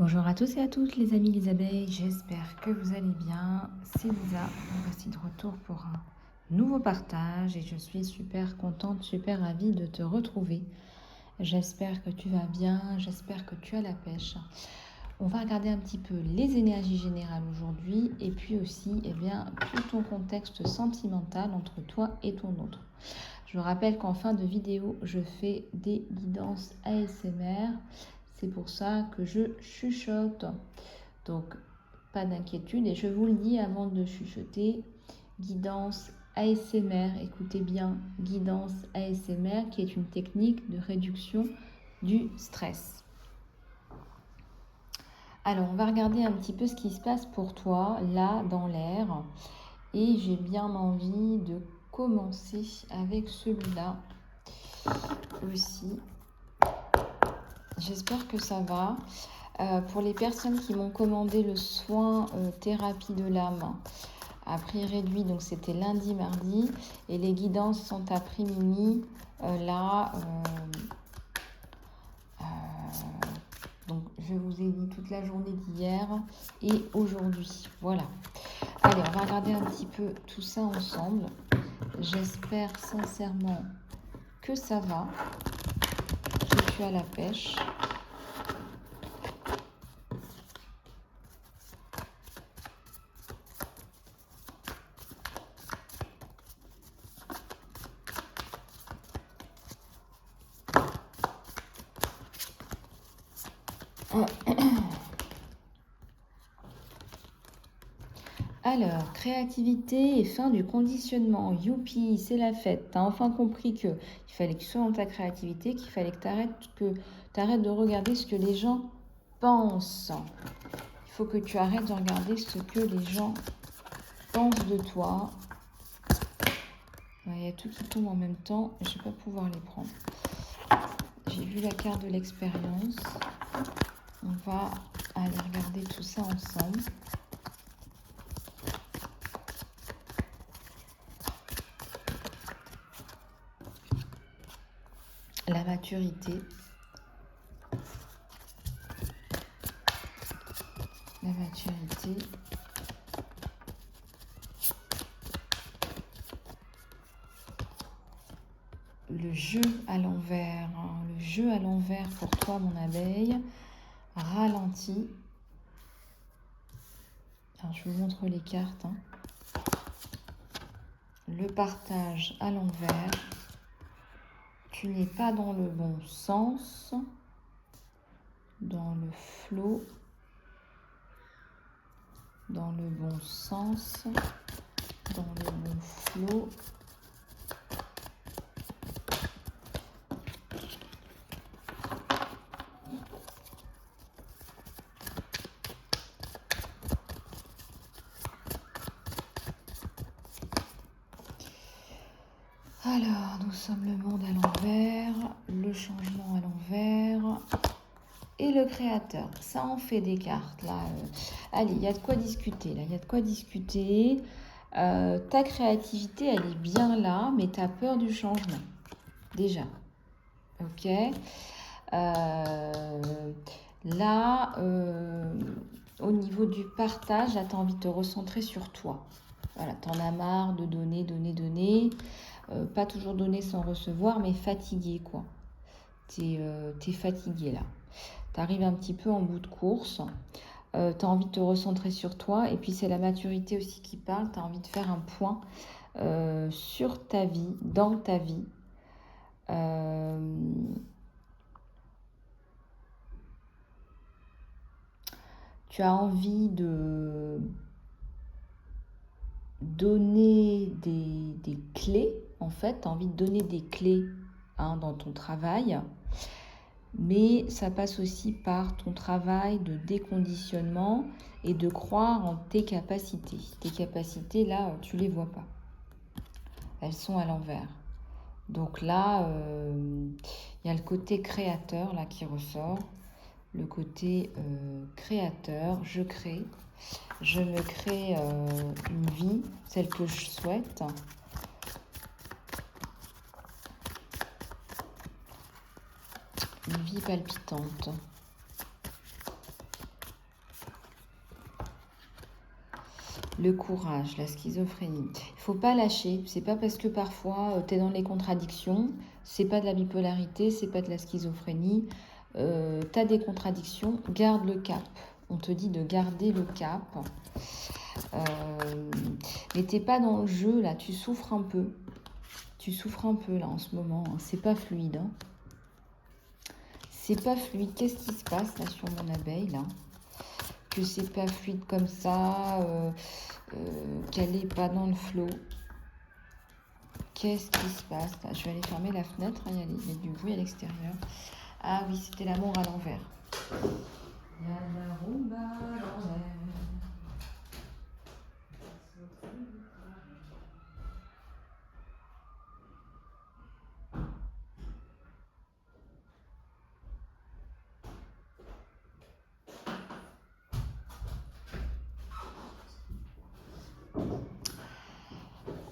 Bonjour à tous et à toutes les amis les abeilles, j'espère que vous allez bien. C'est Lisa, voici de retour pour un nouveau partage et je suis super contente, super ravie de te retrouver. J'espère que tu vas bien, j'espère que tu as la pêche. On va regarder un petit peu les énergies générales aujourd'hui et puis aussi tout ton contexte sentimental entre toi et ton autre. Je rappelle qu'en fin de vidéo, je fais des guidances ASMR. C'est pour ça que je chuchote. Donc, pas d'inquiétude. Et je vous le dis avant de chuchoter, guidance ASMR. Écoutez bien, guidance ASMR qui est une technique de réduction du stress. Alors, on va regarder un petit peu ce qui se passe pour toi, là, dans l'air. Et j'ai bien envie de commencer avec celui-là aussi. J'espère que ça va. Pour les personnes qui m'ont commandé le soin thérapie de l'âme à prix réduit, donc c'était lundi, mardi, et les guidances sont à prix mini donc je vous ai dit toute la journée d'hier et aujourd'hui. Voilà. Allez, on va regarder un petit peu tout ça ensemble. J'espère sincèrement que ça va, que tu as la pêche. Alors, créativité et fin du conditionnement. Youpi, c'est la fête. T'as enfin compris qu'il fallait que tu sois dans ta créativité, qu'il fallait que t'arrêtes de regarder ce que les gens pensent. Il faut que tu arrêtes de regarder ce que les gens pensent de toi. Il y a tout qui tombe en même temps et je ne vais pas pouvoir les prendre. J'ai vu la carte de l'expérience. On va aller regarder tout ça ensemble. La maturité. La maturité. Le jeu à l'envers. Le jeu à l'envers pour toi, mon abeille. Ralenti. Alors, je vous montre les cartes. Le partage à l'envers. Tu n'es pas dans le bon sens. Dans le flot. Dans le bon sens. Dans le bon flot. Alors, nous sommes le monde à l'envers, le changement à l'envers et le créateur. Ça en fait des cartes, là. Allez, il y a de quoi discuter, là. Il y a de quoi discuter. Ta créativité, elle est bien là, mais tu as peur du changement. Déjà. Ok. Là, au niveau du partage, là, tu as envie de te recentrer sur toi. Voilà, tu en as marre de donner. Pas toujours donner sans recevoir, mais fatigué, quoi. T'es fatigué, là. Tu arrives un petit peu en bout de course. Tu as envie de te recentrer sur toi. Et puis, c'est la maturité aussi qui parle. Tu as envie de faire un point sur ta vie, dans ta vie. Tu as envie de donner des clés, en fait. Tu as envie de donner des clés dans ton travail. Mais ça passe aussi par ton travail de déconditionnement et de croire en tes capacités. Tes capacités, là, tu ne les vois pas. Elles sont à l'envers. Donc là, il y a le côté créateur là qui ressort. Le côté créateur, je crée. Je me crée une vie, celle que je souhaite. Une vie palpitante. Le courage, la schizophrénie. Il faut pas lâcher. C'est pas parce que parfois tu es dans les contradictions, c'est pas de la bipolarité, c'est pas de la schizophrénie. Tu as des contradictions, garde le cap. On te dit de garder le cap. Mais t'es pas dans le jeu là, tu souffres un peu. Tu souffres un peu là en ce moment. Hein. C'est pas fluide. Hein. C'est pas fluide. Qu'est-ce qui se passe là sur mon abeille là? Que c'est pas fluide comme ça, qu'elle est pas dans le flot. Qu'est-ce qui se passe là? Je vais aller fermer la fenêtre, il y a du bruit à l'extérieur. Ah oui, c'était l'amour à l'envers. Il y a la rumba à l'envers.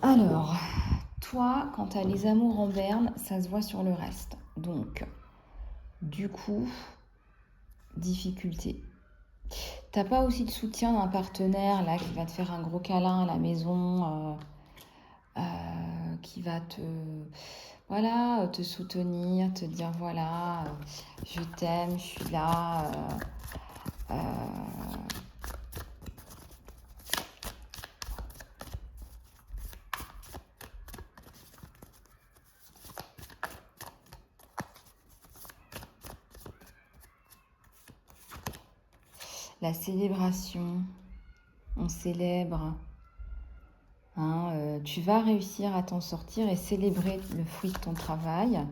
Alors, toi, quand tu as les amours en berne, ça se voit sur le reste. Donc, du coup, difficulté. T'as pas aussi de soutien d'un partenaire là qui va te faire un gros câlin à la maison, qui va te soutenir, te dire voilà, je t'aime, je suis là. La célébration, on célèbre. Hein, tu vas réussir à t'en sortir et célébrer le fruit de ton travail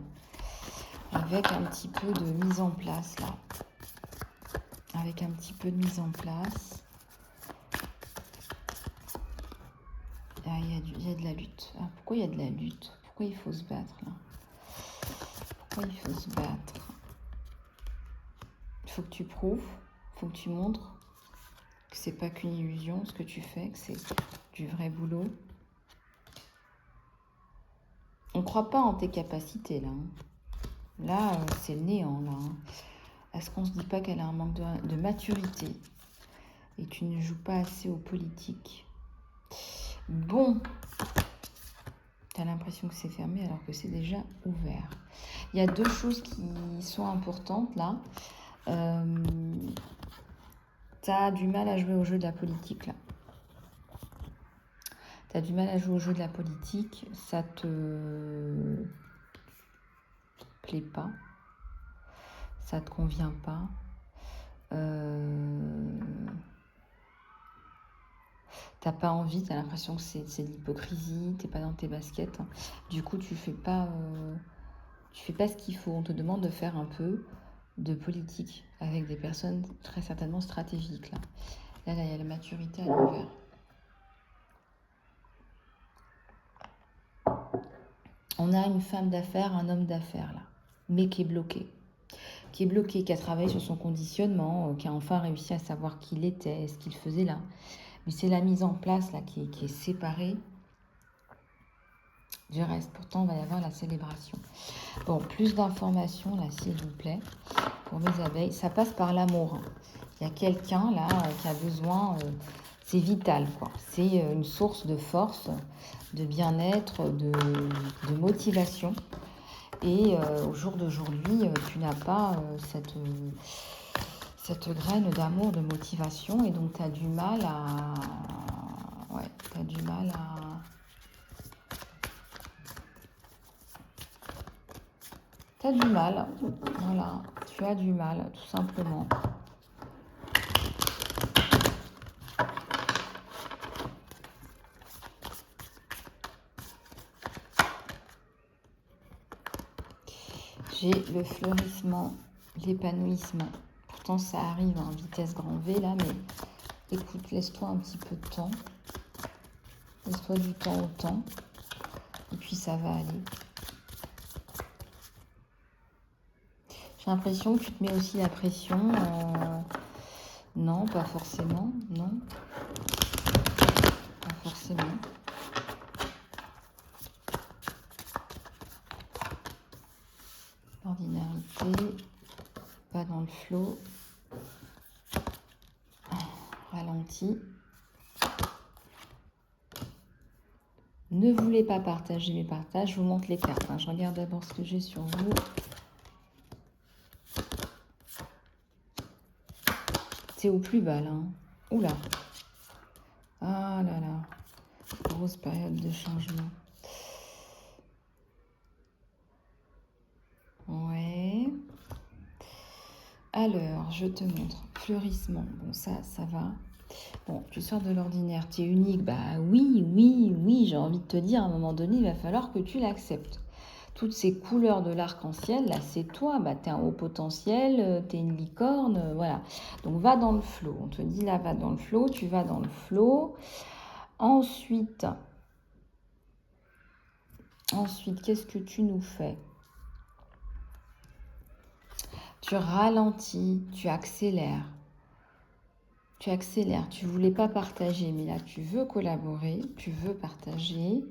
avec un petit peu de mise en place là. Avec un petit peu de mise en place. Ah, il y a de la lutte. Ah, pourquoi il y a de la lutte? Pourquoi il faut se battre là? Pourquoi il faut se battre? Il faut que tu prouves, il faut que tu montres que c'est pas qu'une illusion ce que tu fais, que c'est du vrai boulot. On ne croit pas en tes capacités là. Hein. Là, c'est le néant là. Hein. Est-ce qu'on se dit pas qu'elle a un manque de maturité et tu ne joues pas assez aux politiques? Bon, tu as l'impression que c'est fermé alors que c'est déjà ouvert. Il y a deux choses qui sont importantes là. Tu as du mal à jouer au jeu de la politique là. Tu as du mal à jouer au jeu de la politique, ça te plaît pas, ça te convient pas. T'as pas envie, t'as l'impression que c'est de l'hypocrisie, t'es pas dans tes baskets. Du coup, tu fais pas ce qu'il faut. On te demande de faire un peu de politique avec des personnes très certainement stratégiques là. Là, il y a la maturité à l'envers. On a une femme d'affaires, un homme d'affaires là, mais qui est bloqué. Qui a travaillé sur son conditionnement, qui a enfin réussi à savoir qui il était, ce qu'il faisait là. Mais c'est la mise en place là qui est séparée du reste. Pourtant, il va y avoir la célébration. Bon, plus d'informations là, s'il vous plaît, pour mes abeilles. Ça passe par l'amour. Il y a quelqu'un là qui a besoin, c'est vital quoi. C'est une source de force, de bien-être, de motivation. Et au jour d'aujourd'hui, tu n'as pas cette graine d'amour, de motivation, et donc tu as du mal à... Ouais, tu as du mal à... Tu as du mal, voilà, tu as du mal, tout simplement. J'ai le fleurissement, l'épanouissement. Pourtant, ça arrive en vitesse grand V, là, mais écoute, laisse-toi un petit peu de temps. Laisse-toi du temps au temps. Et puis, ça va aller. J'ai l'impression que tu te mets aussi la pression. Non, pas forcément. Non. Pas forcément. L'ordinarité. Pas dans le flot. Ralenti. ne voulez pas partager mes partages. Je vous montre les cartes. Je regarde d'abord ce que j'ai sur vous. C'est au plus bas, là. Oula. Ah là là. Grosse période de changement. Ouais. Alors, je te montre. Fleurissement. Bon, ça va. Bon, tu sors de l'ordinaire, tu es unique. Bah oui, j'ai envie de te dire, à un moment donné, il va falloir que tu l'acceptes. Toutes ces couleurs de l'arc-en-ciel, là, c'est toi. Bah, tu es un haut potentiel, tu es une licorne, voilà. Donc, va dans le flot. On te dit, là, va dans le flot, tu vas dans le flot. Ensuite, qu'est-ce que tu nous fais? Tu ralentis, tu accélères. Tu accélères, tu ne voulais pas partager, mais là, tu veux collaborer, tu veux partager.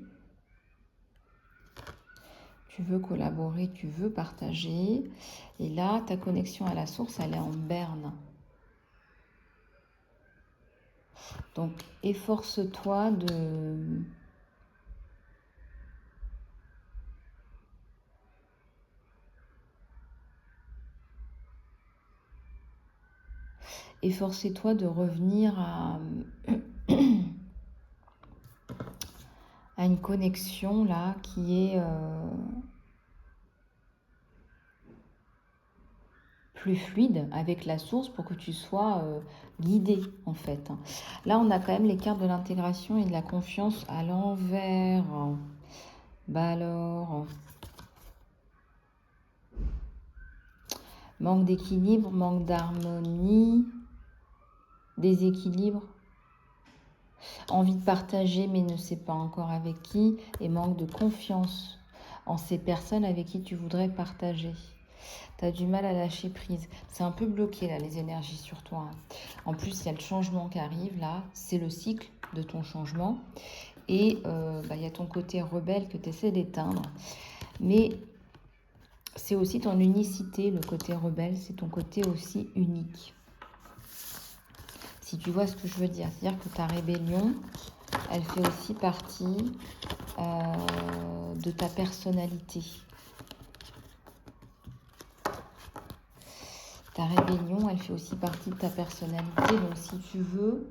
Tu veux collaborer, tu veux partager. Et là, ta connexion à la source, elle est en berne. Donc, efforce-toi de... Efforcez-toi de revenir à une connexion là qui est plus fluide avec la source pour que tu sois guidé en fait. Là, on a quand même les cartes de l'intégration et de la confiance à l'envers. Bah alors, manque d'équilibre, manque d'harmonie, déséquilibre. Envie de partager mais ne sait pas encore avec qui, et manque de confiance en ces personnes avec qui tu voudrais partager. Tu as du mal à lâcher prise. C'est un peu bloqué là les énergies sur toi. En plus, il y a le changement qui arrive là. C'est le cycle de ton changement. Et il y a ton côté rebelle que tu essaies d'éteindre. Mais c'est aussi ton unicité, le côté rebelle. C'est ton côté aussi unique. Si tu vois ce que je veux dire. C'est-à-dire que ta rébellion, elle fait aussi partie de ta personnalité. Ta rébellion, elle fait aussi partie de ta personnalité. Donc, si tu veux,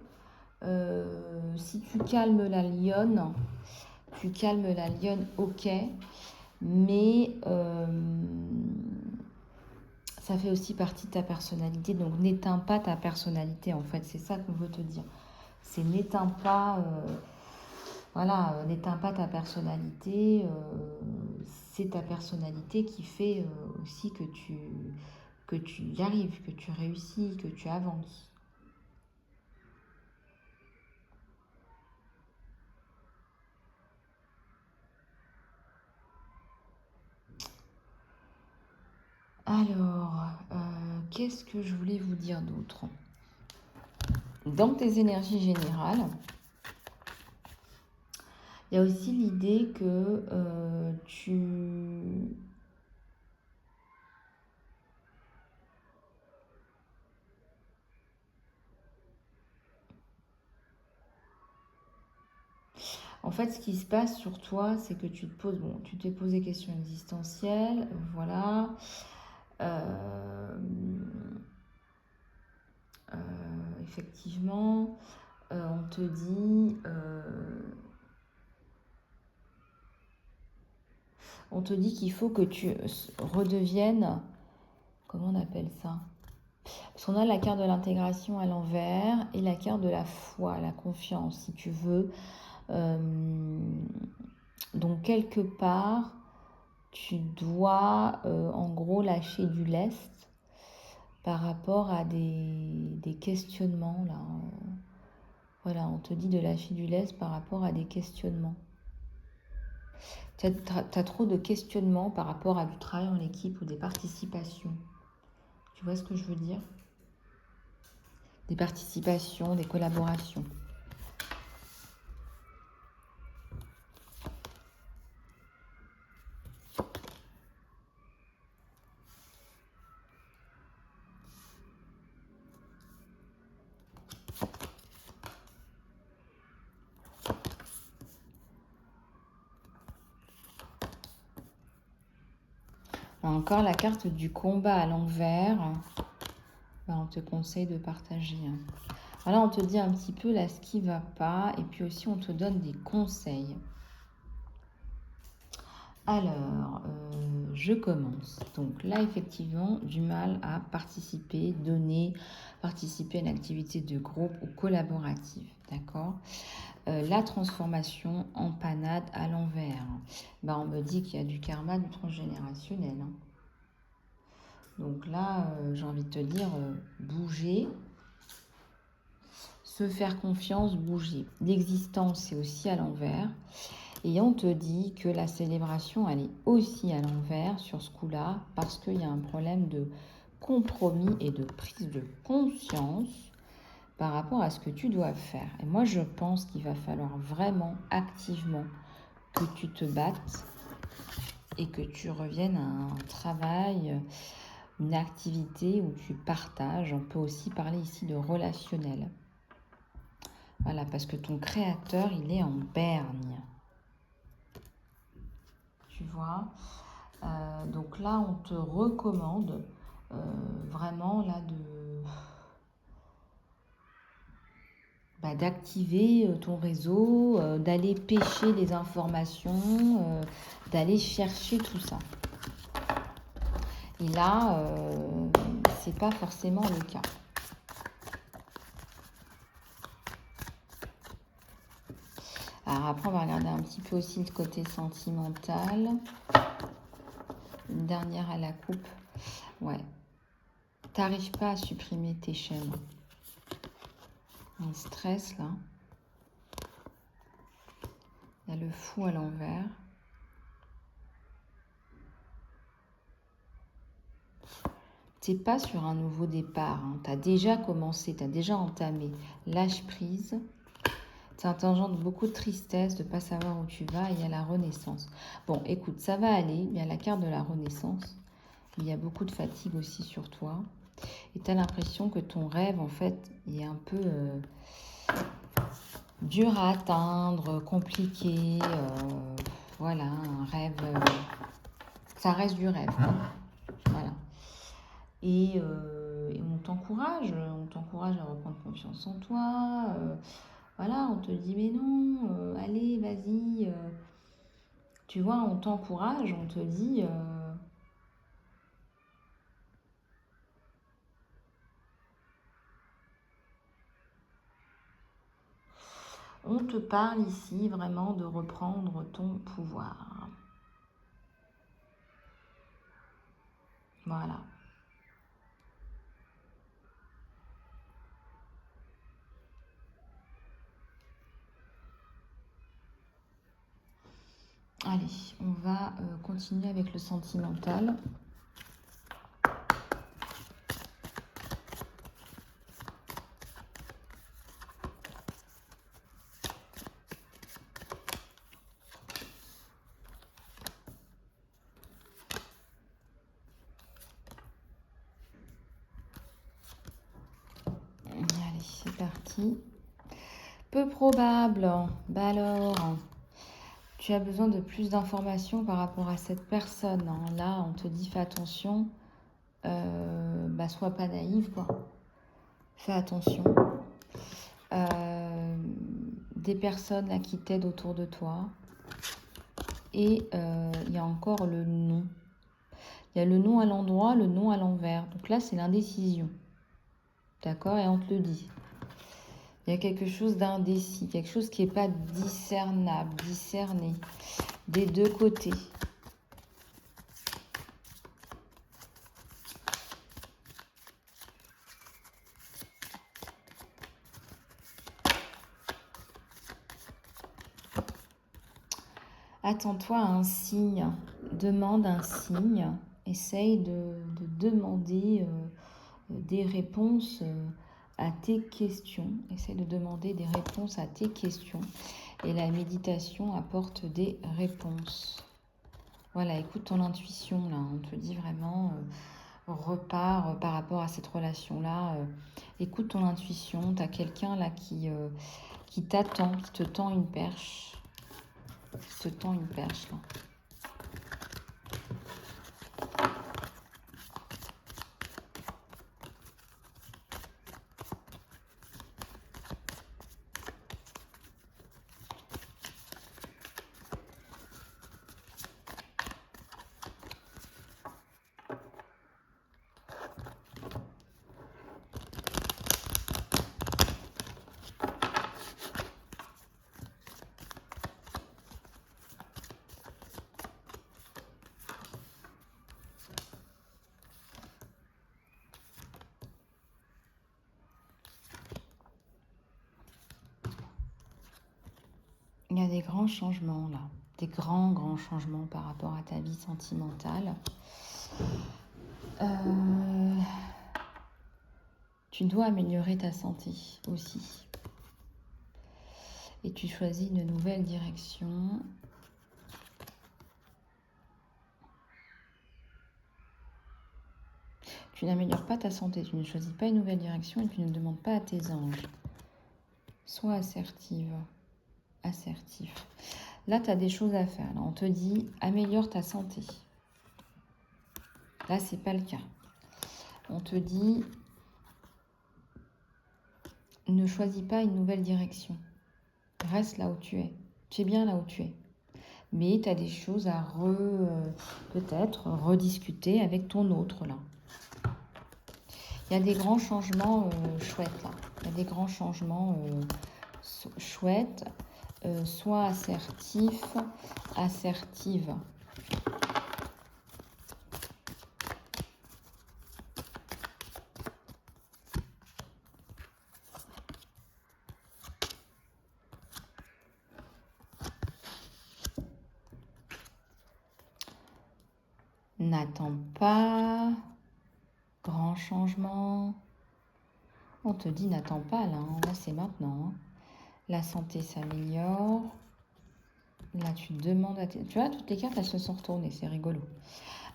si tu calmes la lionne, ok. Mais ça fait aussi partie de ta personnalité. Donc, n'éteins pas ta personnalité, en fait. C'est ça qu'on veut te dire. C'est n'éteins pas... Voilà, n'éteins pas ta personnalité, c'est ta personnalité qui fait aussi que tu y arrives, que tu réussis, que tu avances. Alors, qu'est-ce que je voulais vous dire d'autre? Dans tes énergies générales, il y a aussi l'idée que tu... En fait, ce qui se passe sur toi, c'est que tu te poses... Bon, tu t'es posé des questions existentielles, voilà. Effectivement, on te dit... on te dit qu'il faut que tu redeviennes... Comment on appelle ça? Parce qu'on a la carte de l'intégration à l'envers et la carte de la foi, la confiance, si tu veux. Donc, quelque part, tu dois, en gros, lâcher du lest par rapport à des questionnements, là. Voilà, on te dit de lâcher du lest par rapport à des questionnements. Tu as trop de questionnements par rapport à du travail en équipe ou des participations. Tu vois ce que je veux dire? Des participations, des collaborations. Encore la carte du combat à l'envers. On te conseille de partager. Voilà, on te dit un petit peu là ce qui ne va pas. Et puis aussi, on te donne des conseils. Alors, je commence. Donc là, effectivement, du mal à participer, participer à une activité de groupe ou collaborative. D'accord ? La transformation en panade à l'envers. On me dit qu'il y a du karma du transgénérationnel. Donc là, j'ai envie de te dire, bouger, se faire confiance, bouger. L'existence, c'est aussi à l'envers. Et on te dit que la célébration, elle est aussi à l'envers sur ce coup-là, parce qu'il y a un problème de compromis et de prise de conscience par rapport à ce que tu dois faire. Et moi, je pense qu'il va falloir vraiment, activement, que tu te battes et que tu reviennes à un travail, une activité où tu partages. On peut aussi parler ici de relationnel. Voilà, parce que ton créateur, il est en berne. Tu vois, donc là, on te recommande vraiment là d'activer ton réseau, d'aller pêcher les informations, d'aller chercher tout ça. Et là, c'est pas forcément le cas. Alors après, on va regarder un petit peu aussi le côté sentimental. Une dernière à la coupe. Ouais. T'arrives pas à supprimer tes chaînes. Un stress, là. Il y a le fou à l'envers. T'es pas sur un nouveau départ. Tu as déjà commencé, tu as déjà entamé. Lâche prise. Ça t'engendre beaucoup de tristesse de ne pas savoir où tu vas et il y a la renaissance. Bon, écoute, ça va aller. Il y a la carte de la renaissance. Il y a beaucoup de fatigue aussi sur toi. Et tu as l'impression que ton rêve, en fait, est un peu dur à atteindre, compliqué. Voilà, un rêve. Ça reste du rêve. Voilà. Et on t'encourage à reprendre confiance en toi. Voilà, on te dit mais non, allez, vas-y. Tu vois, on t'encourage, on te dit... on te parle ici vraiment de reprendre ton pouvoir. Voilà. Allez, on va continuer avec le sentimental. Allez, c'est parti. Peu probable. Bah alors, tu as besoin de plus d'informations par rapport à cette personne. Là, on te dit fais attention. Sois pas naïve, quoi. Fais attention. Des personnes là, qui t'aident autour de toi. Et il y a encore le non. Il y a le non à l'endroit, le non à l'envers. Donc là, c'est l'indécision. D'accord? Et on te le dit. Il y a quelque chose d'indécis, quelque chose qui n'est pas discernable, discerné, des deux côtés. Attends-toi à un signe, demande un signe, essaye de demander des réponses à tes questions, essaye de demander des réponses à tes questions et la méditation apporte des réponses. Voilà, écoute ton intuition là, on te dit vraiment repars par rapport à cette relation-là, écoute ton intuition, tu as quelqu'un là qui t'attend, qui te tend une perche. Qui te tend une perche là. Il y a des grands changements là, des grands changements par rapport à ta vie sentimentale. Tu dois améliorer ta santé aussi. Et tu choisis une nouvelle direction. Tu n'améliores pas ta santé, tu ne choisis pas une nouvelle direction et tu ne demandes pas à tes anges. Sois assertive, assertif. Là, tu as des choses à faire. Là, on te dit, améliore ta santé. Là, c'est pas le cas. On te dit, ne choisis pas une nouvelle direction. Reste là où tu es. Tu es bien là où tu es. Mais tu as des choses à peut-être rediscuter avec ton autre là. Il y a des grands changements chouettes là. Il y a des grands changements chouettes. Sois assertif, assertive. N'attends pas. Grand changement. On te dit n'attends pas là, là c'est maintenant. La santé s'améliore. Là tu demandes à tes... Tu vois, toutes les cartes elles se sont retournées, c'est rigolo.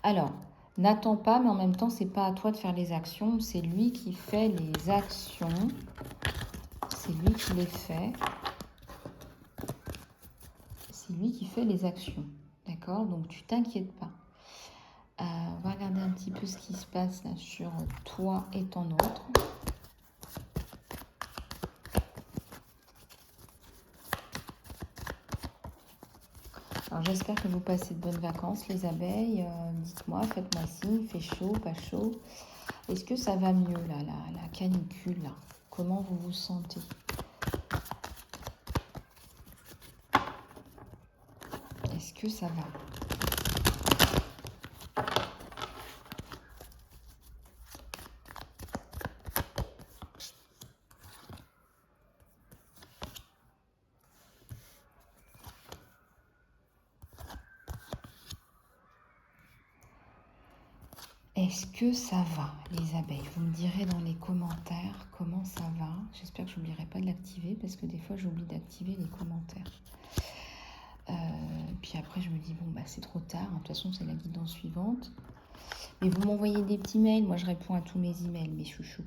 Alors, n'attends pas, mais en même temps c'est pas à toi de faire les actions, c'est lui qui fait les actions. C'est lui qui les fait. C'est lui qui fait les actions. D'accord? Donc tu t'inquiètes pas. On va regarder un petit peu ce qui se passe là sur toi et ton autre. Alors j'espère que vous passez de bonnes vacances les abeilles. Dites-moi, faites-moi signe, il fait chaud, pas chaud. Est-ce que ça va mieux là, la canicule là? Comment vous vous sentez? Est-ce que ça va? Est-ce que ça va, les abeilles? Vous me direz dans les commentaires comment ça va. J'espère que je n'oublierai pas de l'activer parce que des fois, j'oublie d'activer les commentaires. Puis après, je me dis, bon, bah, c'est trop tard. De toute façon, c'est la guidance suivante. Mais vous m'envoyez des petits mails. Moi, je réponds à tous mes emails, mes chouchous.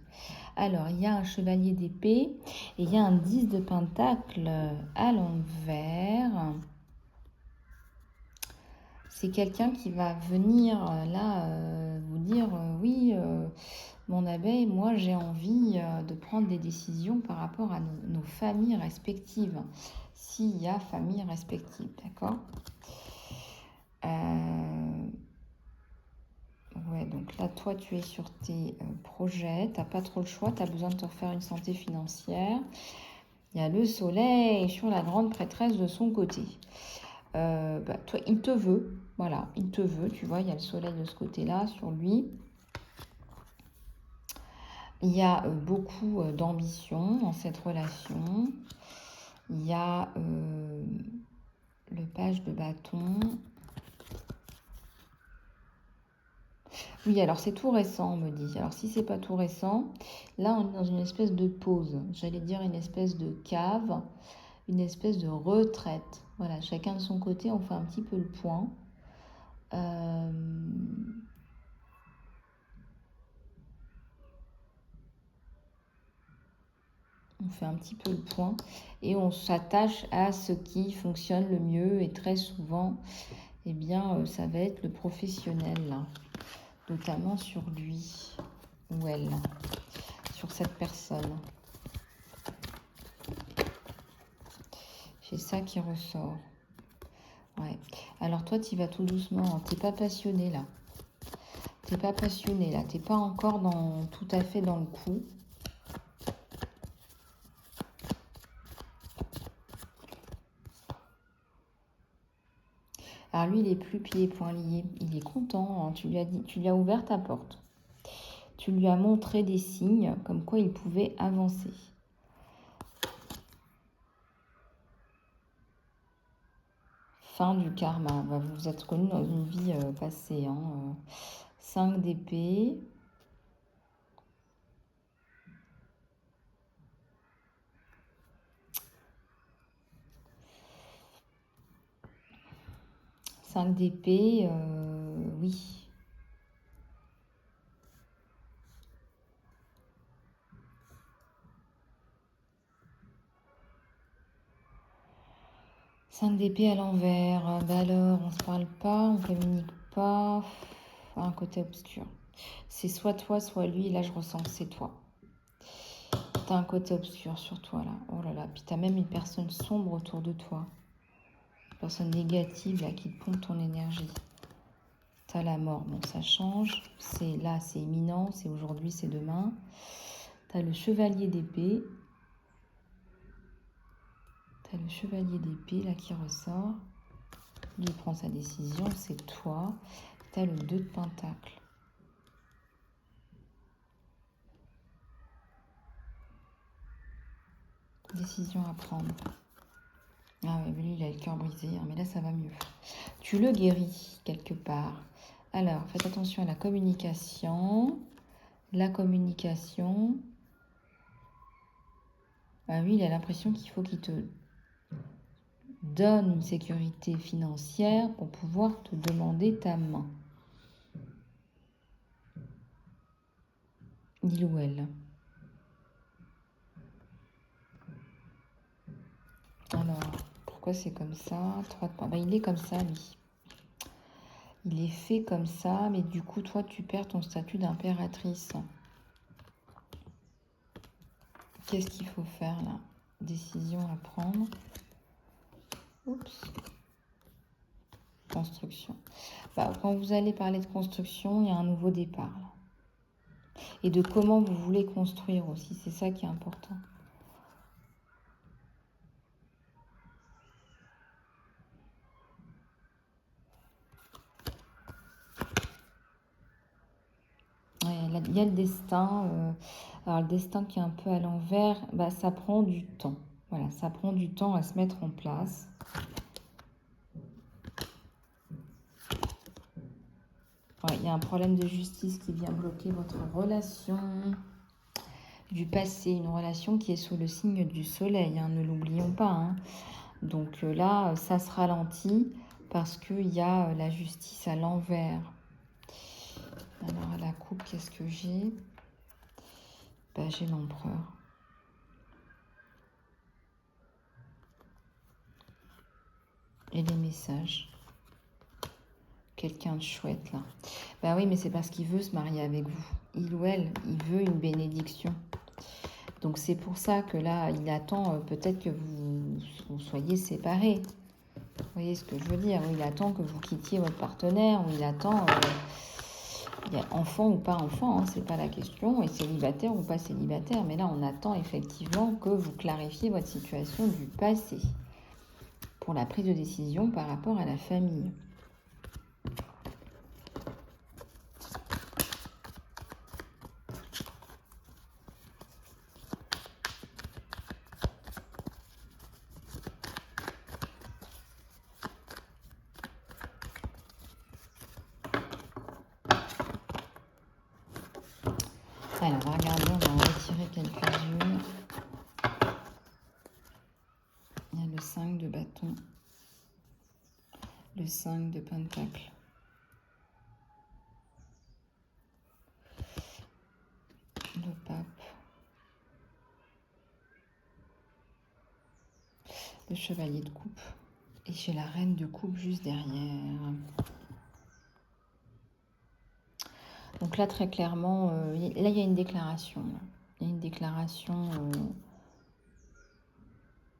Alors, il y a un chevalier d'épée et il y a un 10 de pentacle à l'envers. C'est quelqu'un qui va venir là vous dire oui, mon abeille, moi j'ai envie de prendre des décisions par rapport à nos familles respectives. S'il y a famille respective, d'accord? Ouais, donc là, toi, tu es sur tes projets, tu n'as pas trop le choix, tu as besoin de te refaire une santé financière. Il y a le soleil sur la grande prêtresse de son côté. Toi, il te veut, voilà, il te veut, tu vois, il y a le soleil de ce côté-là sur lui. Il y a beaucoup d'ambition dans cette relation. Il y a le page de bâton. Oui, alors c'est tout récent, on me dit. Alors si c'est pas tout récent, là on est dans une espèce de pause. J'allais dire une espèce de cave, une espèce de retraite. Voilà, chacun de son côté, on fait un petit peu le point. On fait un petit peu le point et on s'attache à ce qui fonctionne le mieux. Et très souvent, eh bien, ça va être le professionnel, là, notamment sur lui ou elle, sur cette personne. C'est ça qui ressort. Ouais. Alors toi, tu y vas tout doucement. T'es pas passionné, là. T'es pas passionné, là. T'es pas encore tout à fait dans le coup. Alors lui, il est plus pieds et poings liés. Il est content. Hein. Tu lui as ouvert ta porte. Tu lui as montré des signes comme quoi il pouvait avancer. Fin du karma. Bah, vous vous êtes connus dans une vie passée. 5 d'épée. Cinq d'épée, oui. Cinq d'épée à l'envers. Bah alors, on se parle pas, on communique pas. Un côté obscur. C'est soit toi, soit lui. Là, je ressens que c'est toi. T'as un côté obscur sur toi, là. Oh là là. Puis t'as même une personne sombre autour de toi. Une personne négative, là, qui te pompe ton énergie. T'as la mort. Bon, ça change. C'est là, c'est imminent. C'est aujourd'hui, c'est demain. T'as le chevalier d'épée. T'as le chevalier d'épée, là, qui ressort. Lui prend sa décision, c'est toi. T'as le 2 de pentacle. Décision à prendre. Ah ouais, lui, il a le cœur brisé, hein, mais là, ça va mieux. Tu le guéris, quelque part. Alors, faites attention à la communication. La communication. Ah oui, il a l'impression qu'il faut qu'il te donne une sécurité financière pour pouvoir te demander ta main. Il ou elle. Alors, pourquoi c'est comme ça? 3 de points. Ben, il est comme ça, lui. Il est fait comme ça, mais du coup, toi, tu perds ton statut d'impératrice. Qu'est-ce qu'il faut faire, là? Décision à prendre. Oups. Construction. Bah, quand vous allez parler de construction, il y a un nouveau départ, là. Et de comment vous voulez construire aussi, c'est ça qui est important. Ouais, il y a le destin. Alors, le destin qui est un peu à l'envers, bah, ça prend du temps. Voilà, ça prend du temps à se mettre en place. Ouais, il y a un problème de justice qui vient bloquer votre relation du passé, une relation qui est sous le signe du soleil, hein, ne l'oublions pas. Hein. Donc là, ça se ralentit parce qu'il y a la justice à l'envers. Alors à la coupe, qu'est-ce que j'ai? Ben, j'ai l'empereur. Et les messages. Quelqu'un de chouette là. Ben oui, mais c'est parce qu'il veut se marier avec vous. Il ou elle, il veut une bénédiction. Donc c'est pour ça que là, il attend peut-être que vous soyez séparés. Vous voyez ce que je veux dire? Il attend que vous quittiez votre partenaire, ou il attend... il y a enfant ou pas enfant, hein, c'est pas la question, et célibataire ou pas célibataire. Mais là, on attend effectivement que vous clarifiez votre situation du passé pour la prise de décision par rapport à la famille. Alors, regardez, on va en retirer quelques-unes. Il y a le 5 de bâton, le 5 de pentacle. Le pape. Le chevalier de coupe. Et j'ai la reine de coupe juste derrière. Donc là, très clairement, là, il y a une déclaration. Là. Il y a une déclaration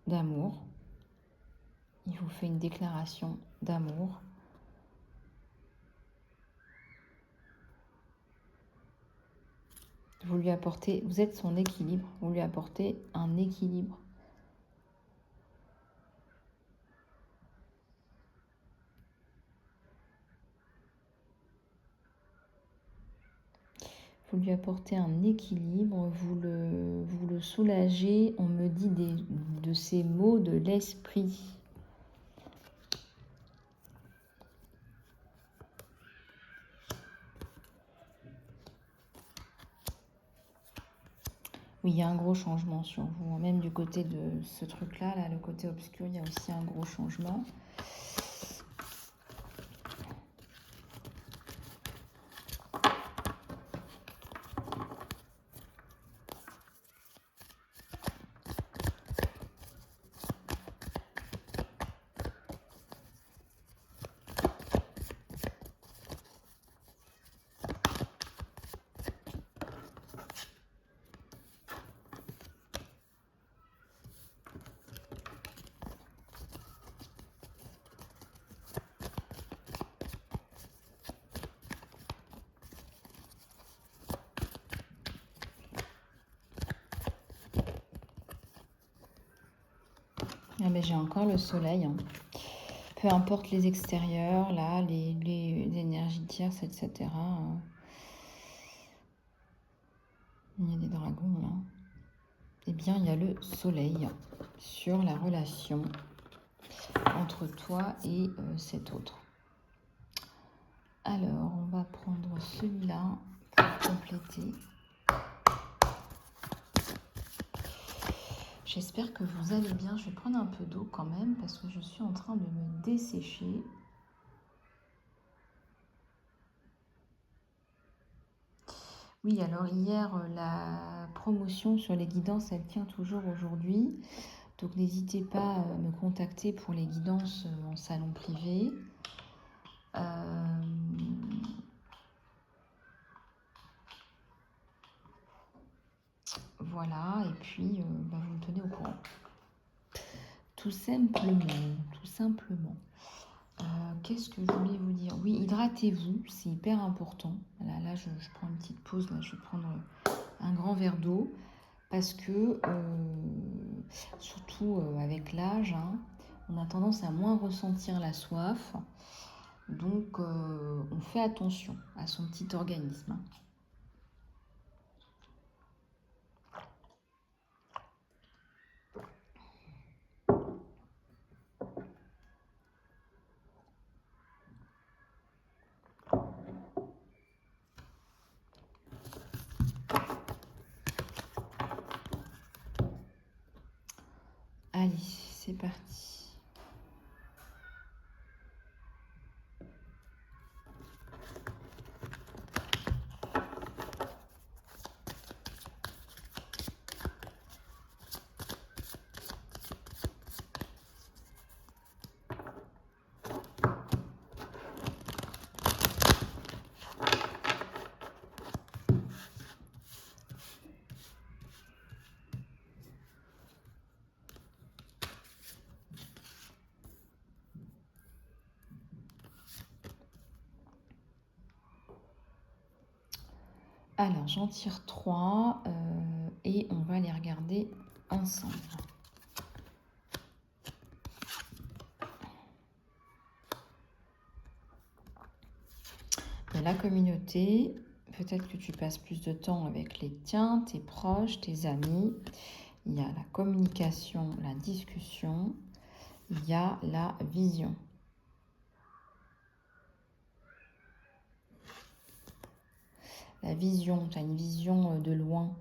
d'amour. Il vous fait une déclaration d'amour. Vous lui apportez, vous êtes son équilibre. Vous lui apportez un équilibre. Vous lui apportez un équilibre, vous le soulagez, on me dit de ces mots de l'esprit. Oui, il y a un gros changement sur vous. Même du côté de ce truc-là, là, le côté obscur, il y a aussi un gros changement. Ah ben, j'ai encore le soleil, hein. Peu importe les extérieurs, là, les énergies tierces, etc. Il y a des dragons, là. Eh bien, il y a le soleil sur la relation entre toi et cet autre. Alors, on va prendre celui-là pour compléter. J'espère que vous allez bien. Je vais prendre un peu d'eau quand même parce que je suis en train de me dessécher. Oui, alors hier, la promotion sur les guidances, elle tient toujours aujourd'hui. Donc n'hésitez pas à me contacter pour les guidances en salon privé. Voilà, et puis vous me tenez au courant. Tout simplement, tout simplement. Qu'est-ce que je voulais vous dire? Oui, hydratez-vous, c'est hyper important. Là, je prends une petite pause, là, je vais prendre un grand verre d'eau parce que, surtout avec l'âge, hein, on a tendance à moins ressentir la soif. Donc, on fait attention à son petit organisme, hein. Allez, c'est parti. Alors, j'en tire 3 et on va les regarder ensemble. Il y a la communauté, peut-être que tu passes plus de temps avec les tiens, tes proches, tes amis. Il y a la communication, la discussion, il y a la vision. La vision, tu as une vision de loin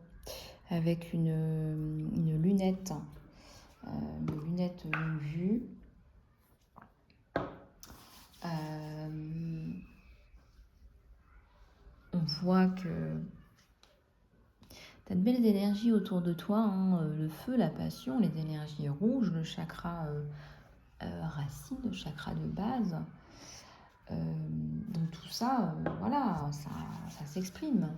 avec une lunette, longue vue. On voit que tu as de belles énergies autour de toi, hein, le feu, la passion, les énergies rouges, le chakra racine, le chakra de base. Donc tout ça, voilà, ça s'exprime.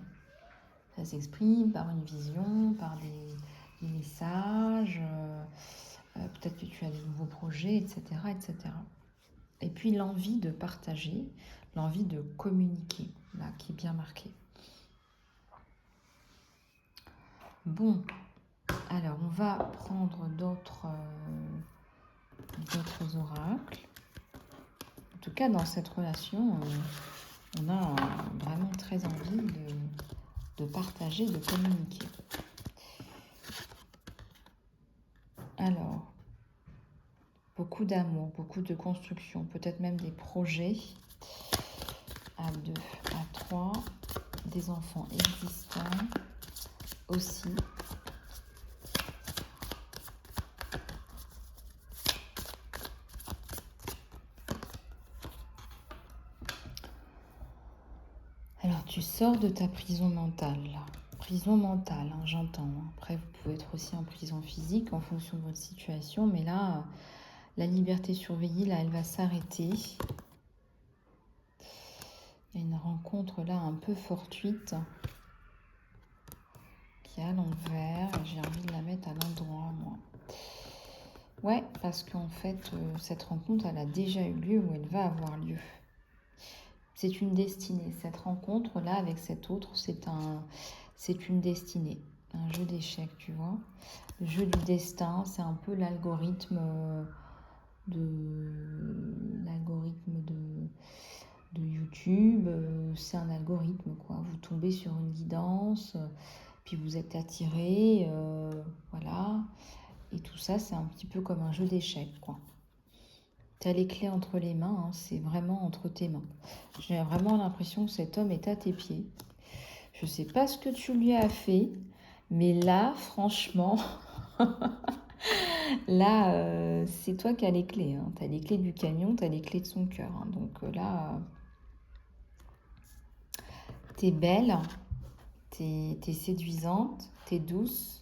Ça s'exprime par une vision, par des messages, peut-être que tu as des nouveaux projets, etc., etc. Et puis l'envie de partager, l'envie de communiquer, là, qui est bien marquée. Bon, alors on va prendre d'autres oracles. En tout cas, dans cette relation, on a vraiment très envie de partager, de communiquer. Alors, beaucoup d'amour, beaucoup de construction, peut-être même des projets à 2, à 3, des enfants existants aussi. Tu sors de ta prison mentale, là. Prison mentale, hein, j'entends. Hein. Après, vous pouvez être aussi en prison physique en fonction de votre situation. Mais là, la liberté surveillée, là, elle va s'arrêter. Il y a une rencontre, là, un peu fortuite qui est à l'envers. J'ai envie de la mettre à l'endroit, moi. Ouais, parce qu'en fait, cette rencontre, elle a déjà eu lieu ou elle va avoir lieu. C'est une destinée. Cette rencontre-là avec cet autre, c'est une destinée. Un jeu d'échecs, tu vois. Le jeu du destin, c'est un peu l'algorithme de YouTube. C'est un algorithme, quoi. Vous tombez sur une guidance, puis vous êtes attiré, voilà. Et tout ça, c'est un petit peu comme un jeu d'échecs, quoi. Tu as les clés entre les mains, hein, c'est vraiment entre tes mains. J'ai vraiment l'impression que cet homme est à tes pieds. Je ne sais pas ce que tu lui as fait, mais là, franchement, là, c'est toi qui as les clés. Hein. Tu as les clés du camion, tu as les clés de son cœur. Hein. Donc là, tu es belle, tu es séduisante, tu es douce.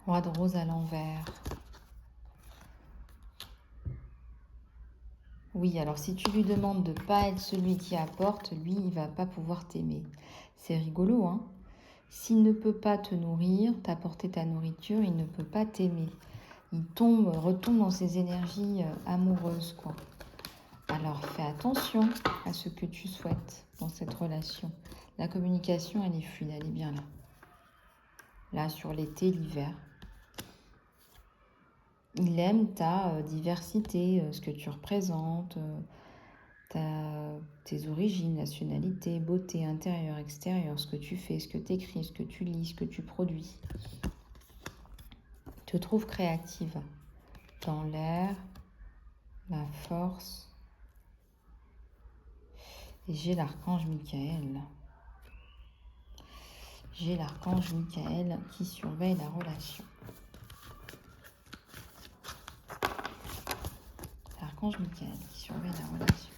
Roi de rose à l'envers. Oui, alors si tu lui demandes de ne pas être celui qui apporte, lui, il va pas pouvoir t'aimer. C'est rigolo, hein? S'il ne peut pas te nourrir, t'apporter ta nourriture, il ne peut pas t'aimer. Il retombe dans ses énergies amoureuses, quoi. Alors fais attention à ce que tu souhaites dans cette relation. La communication, elle est fluide, elle est bien là. Là, sur l'été, l'hiver. Il aime ta diversité, ce que tu représentes, tes origines, nationalité, beauté intérieure, extérieure, ce que tu fais, ce que tu écris, ce que tu lis, ce que tu produis. Te trouve créative dans l'air, la force. Et j'ai l'archange Michael. J'ai l'archange Michael qui surveille la relation. L'archange Michael qui surveille la relation.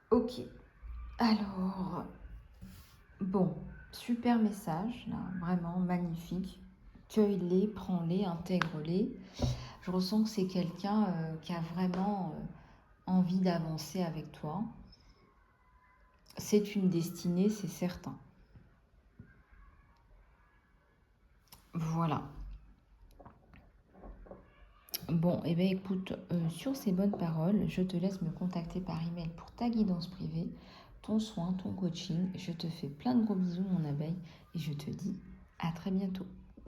Ok. Alors, bon, super message, là, vraiment magnifique. Cueille-les, prends-les, intègre-les. Je ressens que c'est quelqu'un qui a vraiment envie d'avancer avec toi. C'est une destinée, c'est certain. Voilà. Bon, et bien écoute, sur ces bonnes paroles, je te laisse me contacter par email pour ta guidance privée, ton soin, ton coaching. Je te fais plein de gros bisous, mon abeille, et je te dis à très bientôt.